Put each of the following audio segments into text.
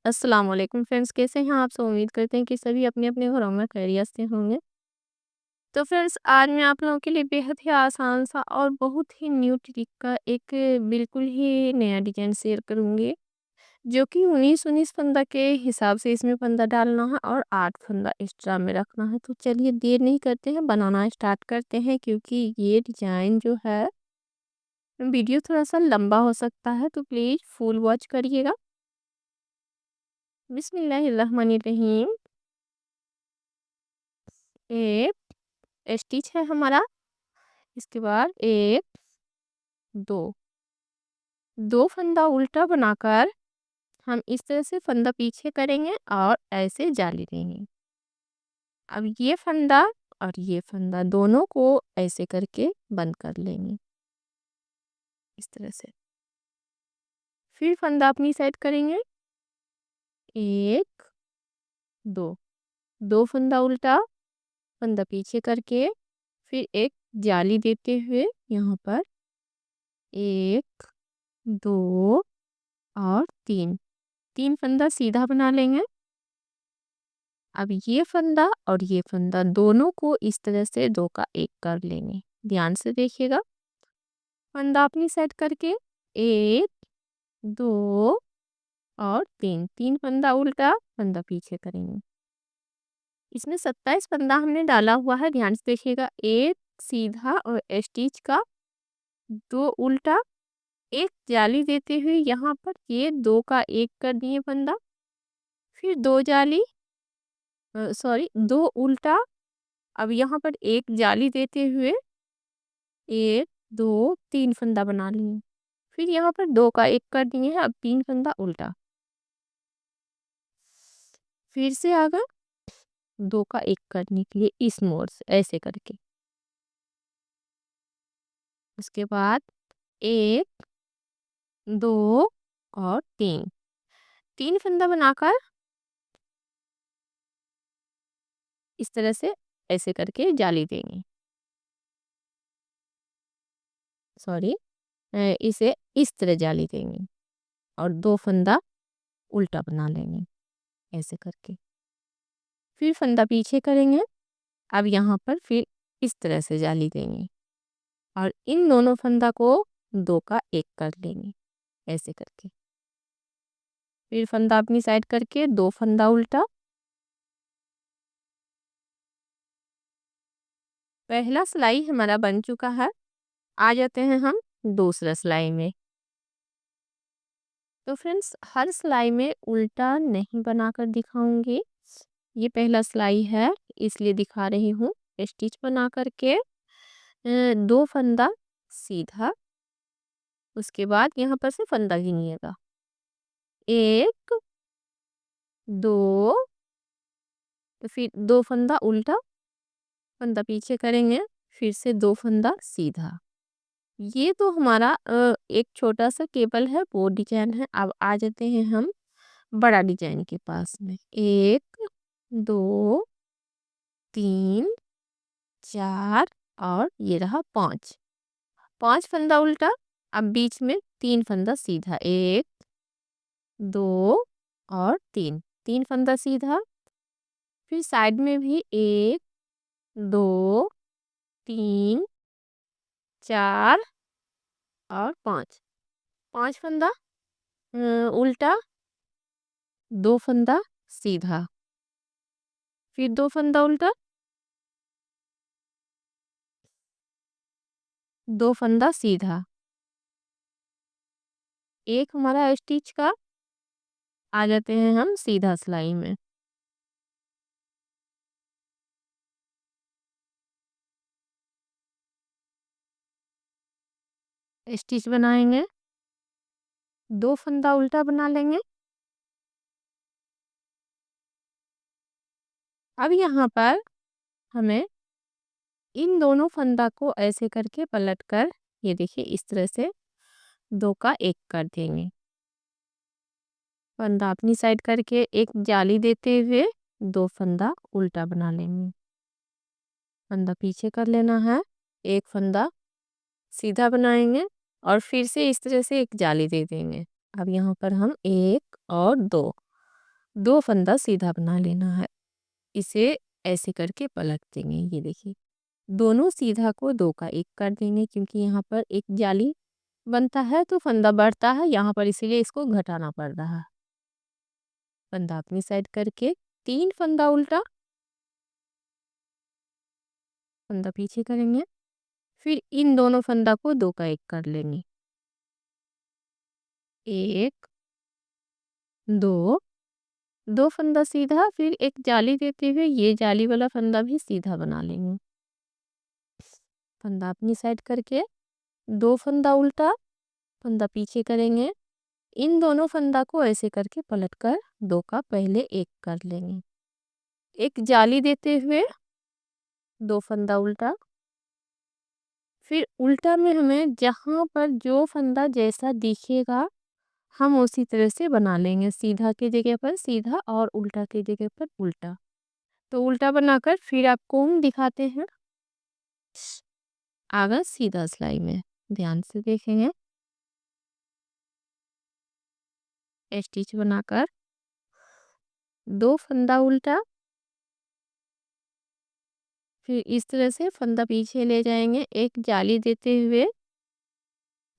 अस्सलाम वालेकुम फ्रेंड्स, कैसे हैं आप सब? उम्मीद करते हैं कि सभी अपने अपने घरों में खैरियत से होंगे। तो फ्रेंड्स, आज मैं आप लोगों के लिए बेहद ही आसान सा और बहुत ही न्यू ट्रिक का एक बिल्कुल ही नया डिजाइन शेयर करूंगी, जो कि 19 फंदा के हिसाब से इसमें फंदा डालना है और 8 फंदा एक्स्ट्रा में रखना है। तो चलिए देर नहीं करते हैं, बनाना स्टार्ट करते हैं, क्योंकि ये डिजाइन जो है वीडियो थोड़ा सा लंबा हो सकता है, तो प्लीज फुल वॉच करिएगा। बिस्मिल्लाहिर्रहमानिर्रहीम। एक स्टिच है हमारा। इसके बाद एक, दो, दो फंदा उल्टा बनाकर हम इस तरह से फंदा पीछे करेंगे और ऐसे जाली देंगे। अब ये फंदा और ये फंदा दोनों को ऐसे करके बंद कर लेंगे, इस तरह से। फिर फंदा अपनी साइड करेंगे। एक, दो, दो फंदा उल्टा, फंदा पीछे करके फिर एक जाली देते हुए यहाँ पर एक, दो और तीन, तीन फंदा सीधा बना लेंगे। अब ये फंदा और ये फंदा दोनों को इस तरह से दो का एक कर लेंगे। ध्यान से देखिएगा। फंदा अपनी सेट करके एक, दो और तीन, तीन फंदा उल्टा, फंदा पीछे करेंगे। इसमें 27 फंदा हमने डाला हुआ है, ध्यान से देखिएगा। एक सीधा और स्टिच का, दो उल्टा, एक जाली देते हुए यहाँ पर ये दो का एक कर दिए फंदा, फिर दो जाली, सॉरी, दो उल्टा। अब यहाँ पर एक जाली देते हुए एक, दो, तीन फंदा बना लिए। फिर यहाँ पर दो का एक कर दिए हैं, अब तीन फंदा उल्टा, फिर से आगे दो का एक करने के लिए इस मोड़ से ऐसे करके। उसके बाद एक, दो और तीन, तीन फंदा बनाकर इस तरह से ऐसे करके जाली देंगे। सॉरी, इसे इस तरह जाली देंगे और दो फंदा उल्टा बना लेंगे ऐसे करके। फिर फंदा पीछे करेंगे। अब यहाँ पर फिर इस तरह से जाली देंगे और इन दोनों फंदा को दो का एक कर लेंगे ऐसे करके। फिर फंदा अपनी साइड करके दो फंदा उल्टा। पहला सिलाई हमारा बन चुका है। आ जाते हैं हम दूसरा सिलाई में। तो फ्रेंड्स, हर सिलाई में उल्टा नहीं बनाकर दिखाऊंगी। ये पहला सिलाई है, इसलिए दिखा रही हूँ। स्टिच बना करके दो फंदा सीधा, उसके बाद यहाँ पर से फंदा गिनिएगा। एक, दो, तो फिर दो फंदा उल्टा, फंदा पीछे करेंगे, फिर से दो फंदा सीधा। ये तो हमारा एक छोटा सा केबल है, वो डिजाइन है। अब आ जाते हैं हम बड़ा डिजाइन के पास में। एक, दो, तीन, चार और ये रहा पांच, पांच फंदा उल्टा। अब बीच में तीन फंदा सीधा, एक, दो और तीन, तीन फंदा सीधा। फिर साइड में भी एक, दो, तीन, चार और पांच, पांच फंदा उल्टा, दो फंदा सीधा, फिर दो फंदा उल्टा, दो फंदा सीधा। एक हमारा स्टिच का। आ जाते हैं हम सीधा सिलाई में। स्टिच बनाएंगे, दो फंदा उल्टा बना लेंगे। अब यहाँ पर हमें इन दोनों फंदा को ऐसे करके पलट कर, ये देखिए इस तरह से दो का एक कर देंगे। फंदा अपनी साइड करके एक जाली देते हुए दो फंदा उल्टा बना लेंगे। फंदा पीछे कर लेना है, एक फंदा सीधा बनाएंगे और फिर से इस तरह से एक जाली दे देंगे। अब यहाँ पर हम एक और दो, दो फंदा सीधा बना लेना है। इसे ऐसे करके पलट देंगे, ये देखिए। दोनों सीधा को दो का एक कर देंगे, क्योंकि यहाँ पर एक जाली बनता है तो फंदा बढ़ता है यहाँ पर, इसीलिए इसको घटाना पड़ रहा है। फंदा अपनी साइड करके 3 फंदा उल्टा, फंदा पीछे करेंगे। फिर इन दोनों फंदा को दो का एक कर लेंगे। 1 2 2 फंदा सीधा, फिर एक जाली देते हुए ये जाली वाला फंदा भी सीधा बना लेंगे। फंदा अपनी साइड करके 2 फंदा उल्टा, फंदा पीछे करेंगे। इन दोनों फंदा को ऐसे करके पलट कर दो का पहले एक कर लेंगे। एक जाली देते हुए 2 फंदा उल्टा, फिर उल्टा में हमें जहाँ पर जो फंदा जैसा दिखेगा हम उसी तरह से बना लेंगे। सीधा की जगह पर सीधा और उल्टा की जगह पर उल्टा। तो उल्टा बनाकर फिर आपको हम दिखाते हैं आगे सीधा सिलाई में। ध्यान से देखेंगे। स्टिच बनाकर 2 फंदा उल्टा, फिर इस तरह से फंदा पीछे ले जाएंगे। एक जाली देते हुए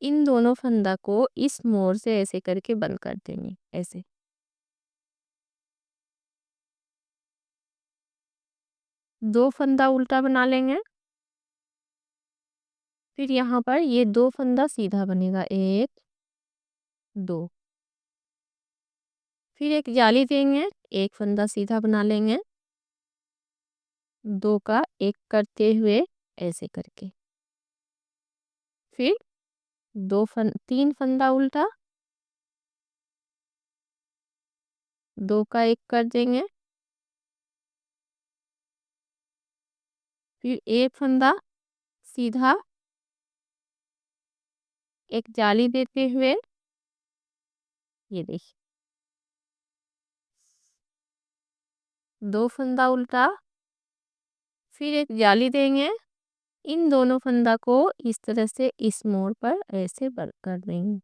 इन दोनों फंदा को इस मोड़ से ऐसे करके बंद कर देंगे, ऐसे। 2 फंदा उल्टा बना लेंगे। फिर यहाँ पर ये 2 फंदा सीधा बनेगा, 1 2। फिर एक जाली देंगे, एक फंदा सीधा बना लेंगे। 2 का एक करते हुए ऐसे करके। फिर 3 फंदा उल्टा, 2 का एक कर देंगे। फिर एक फंदा सीधा, एक जाली देते हुए, ये देखिए। 2 फंदा उल्टा, फिर एक जाली देंगे। इन दोनों फंदा को इस तरह से इस मोड़ पर ऐसे बंद कर देंगे।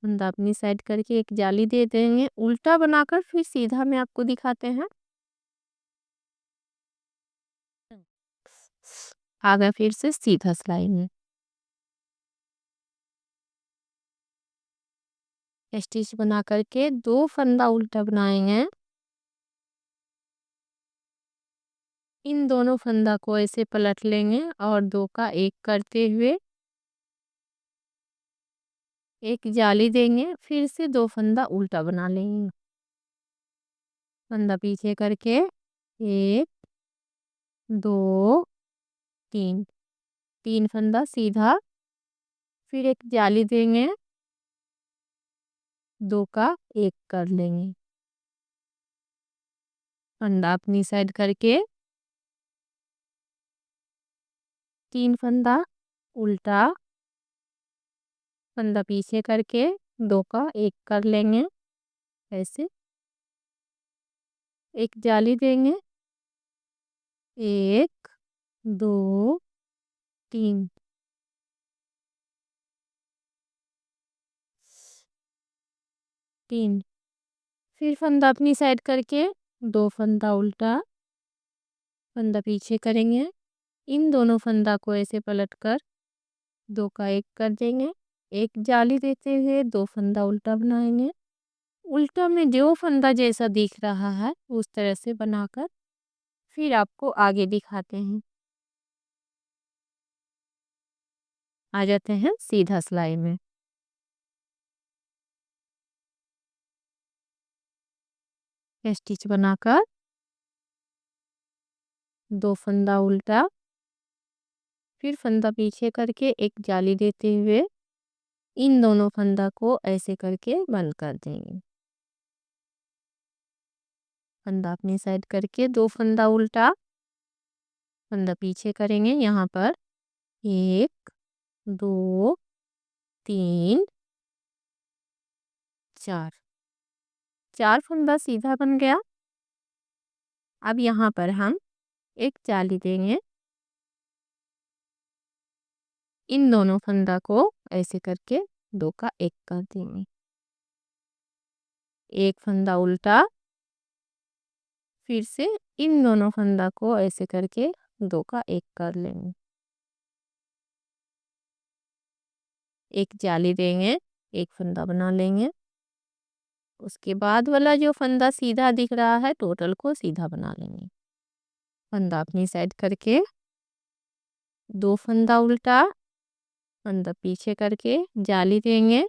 फंदा अपनी साइड करके एक जाली दे देंगे। उल्टा बनाकर फिर सीधा में आपको दिखाते हैं। आगे फिर से सीधा सिलाई में स्टिच बना करके 2 फंदा उल्टा बनाएंगे। इन दोनों फंदा को ऐसे पलट लेंगे और 2 का एक करते हुए एक जाली देंगे। फिर से 2 फंदा उल्टा बना लेंगे। फंदा पीछे करके 1 2 3, 3 फंदा सीधा, फिर एक जाली देंगे। 2 का एक कर लेंगे। फंदा अपनी साइड करके 3 फंदा उल्टा, फंदा पीछे करके 2 का एक कर लेंगे, ऐसे। एक जाली देंगे, 1 2 3, 3। फिर फंदा अपनी साइड करके 2 फंदा उल्टा, फंदा पीछे करेंगे। इन दोनों फंदा को ऐसे पलट कर 2 का एक कर देंगे। एक जाली देते हुए 2 फंदा उल्टा बनाएंगे। उल्टा में जो फंदा जैसा दिख रहा है उस तरह से बनाकर फिर आपको आगे दिखाते हैं। आ जाते हैं सीधा सिलाई में। स्टिच बनाकर 2 फंदा उल्टा, फिर फंदा पीछे करके एक जाली देते हुए इन दोनों फंदा को ऐसे करके बंद कर देंगे। फंदा अपनी साइड करके 2 फंदा उल्टा, फंदा पीछे करेंगे। यहाँ पर 1 2 3 4, 4 फंदा सीधा बन गया। अब यहाँ पर हम एक जाली देंगे। इन दोनों फंदा को ऐसे करके 2 का एक कर देंगे। एक फंदा उल्टा, फिर से इन दोनों फंदा को ऐसे करके दो का एक कर लेंगे। एक जाली देंगे, एक फंदा बना लेंगे। उसके बाद वाला जो फंदा सीधा दिख रहा है टोटल को सीधा बना लेंगे। फंदा अपनी साइड करके दो फंदा उल्टा, फंदा पीछे करके जाली देंगे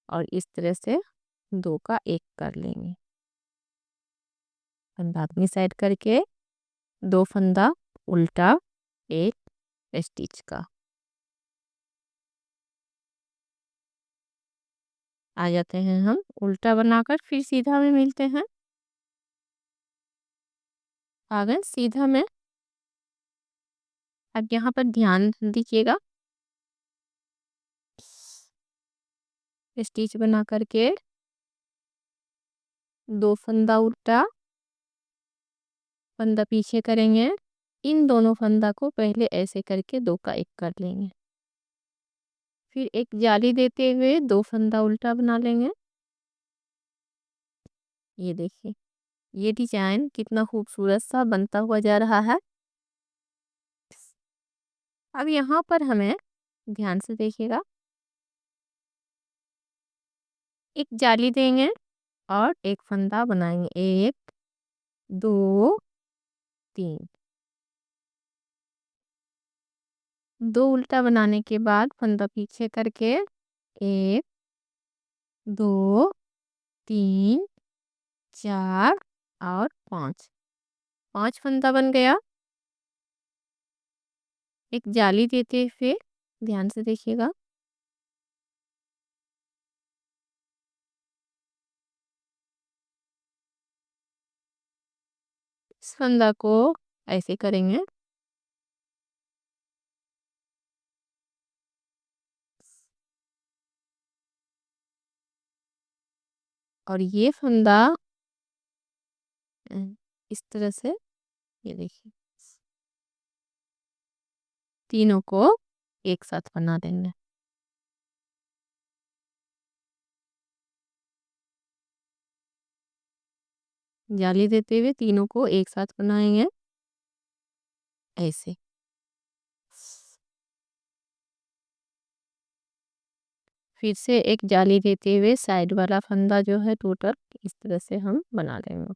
और इस तरह से दो का एक कर लेंगे। फंदा अपनी साइड करके दो फंदा उल्टा, एक स्टिच का। आ जाते हैं हम उल्टा बनाकर, फिर सीधा में मिलते हैं। आ गए सीधा में। अब यहाँ पर ध्यान दीजिएगा, स्टिच बना करके दो फंदा उल्टा, फंदा पीछे करेंगे। इन दोनों फंदा को पहले ऐसे करके दो का एक कर लेंगे। फिर एक जाली देते हुए दो फंदा उल्टा बना लेंगे। ये देखिए, ये डिजाइन कितना खूबसूरत सा बनता हुआ जा रहा है। अब यहाँ पर हमें ध्यान से देखिएगा, एक जाली देंगे और एक फंदा बनाएंगे। एक, दो, तीन। दो उल्टा बनाने के बाद फंदा पीछे करके एक, दो, तीन, चार और पाँच। पाँच फंदा बन गया। एक जाली देते हुए ध्यान से देखिएगा, इस फंदा को ऐसे करेंगे। और ये फंदा इस तरह से, ये देखिए, तीनों को एक साथ बना देंगे। जाली देते हुए तीनों को एक साथ बनाएंगे ऐसे। फिर से एक जाली देते हुए साइड वाला फंदा जो है टोटल इस तरह से हम बना लेंगे।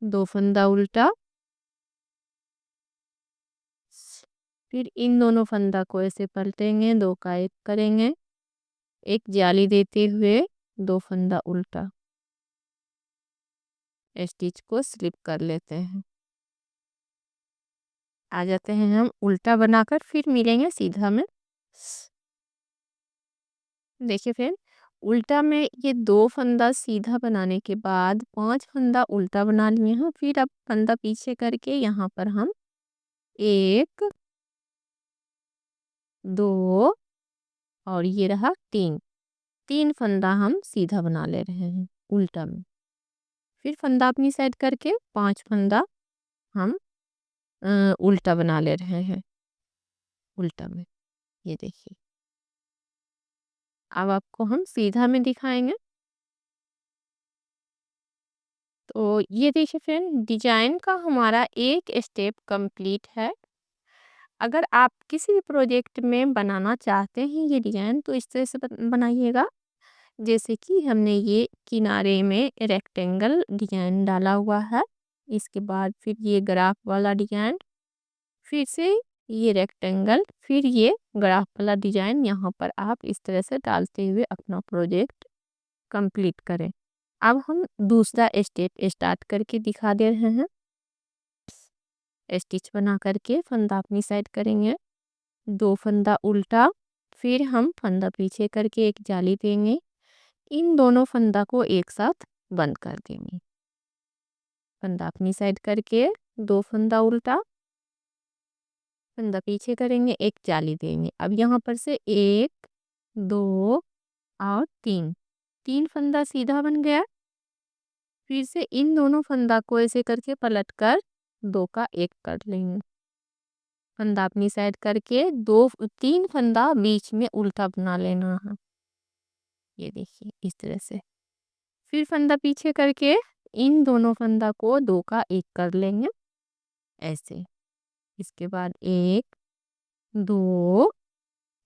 दो फंदा उल्टा, फिर इन दोनों फंदा को ऐसे पलटेंगे, दो का एक करेंगे। एक जाली देते हुए दो फंदा उल्टा, स्टिच को स्लिप कर लेते हैं। आ जाते हैं हम उल्टा बनाकर, फिर मिलेंगे सीधा में। देखिए फ्रेंड, उल्टा में ये दो फंदा सीधा बनाने के बाद पांच फंदा उल्टा बना लिए हैं। फिर अब फंदा पीछे करके यहाँ पर हम एक, दो और ये रहा तीन। तीन फंदा हम सीधा बना ले रहे हैं उल्टा में। फिर फंदा अपनी साइड करके पांच फंदा हम उल्टा बना ले रहे हैं उल्टा में। ये देखिए, अब आपको हम सीधा में दिखाएंगे। तो ये देखिए फ्रेंड, डिजाइन का हमारा एक स्टेप कंप्लीट है। अगर आप किसी भी प्रोजेक्ट में बनाना चाहते हैं ये डिजाइन, तो इस तरह से बनाइएगा। जैसे कि हमने ये किनारे में रेक्टेंगल डिजाइन डाला हुआ है, इसके बाद फिर ये ग्राफ वाला डिजाइन, फिर से ये रेक्टेंगल, फिर ये ग्राफ वाला डिजाइन, यहाँ पर आप इस तरह से डालते हुए अपना प्रोजेक्ट कंप्लीट करें। अब हम दूसरा स्टेप स्टार्ट करके दिखा दे रहे हैं। स्टिच बना करके फंदा अपनी साइड करेंगे, दो फंदा उल्टा, फिर हम फंदा पीछे करके एक जाली देंगे। इन दोनों फंदा को एक साथ बंद कर देंगे। फंदा अपनी साइड करके दो फंदा उल्टा, फंदा पीछे करेंगे, एक जाली देंगे। अब यहाँ पर से एक, दो और तीन, तीन फंदा सीधा बन गया। फिर से इन दोनों फंदा को ऐसे करके पलट कर दो का एक कर लेंगे। फंदा अपनी साइड करके दो, तीन फंदा बीच में उल्टा बना लेना है। ये देखिए इस तरह से। फिर फंदा पीछे करके इन दोनों फंदा को 2 का 1 कर लेंगे ऐसे। इसके बाद 1 2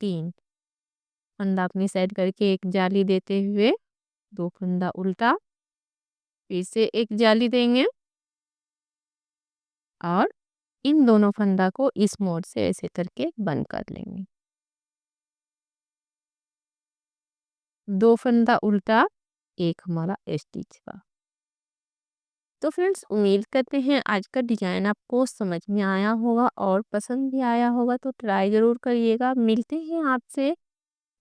3 फंदा अपनी साइड करके एक जाली देते हुए 2 फंदा उल्टा, फिर से एक जाली देंगे और इन दोनों फंदा को इस मोड़ से ऐसे करके बंद कर लेंगे। 2 फंदा उल्टा, एक हमारा स्टिच हुआ। तो फ्रेंड्स उम्मीद करते हैं आज का डिजाइन आपको समझ में आया होगा और पसंद भी आया होगा, तो ट्राई जरूर करिएगा। मिलते हैं आपसे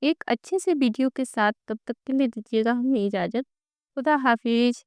एक अच्छे से वीडियो के साथ, तब तक के लिए दीजिएगा हमें इजाजत। खुदा हाफिज।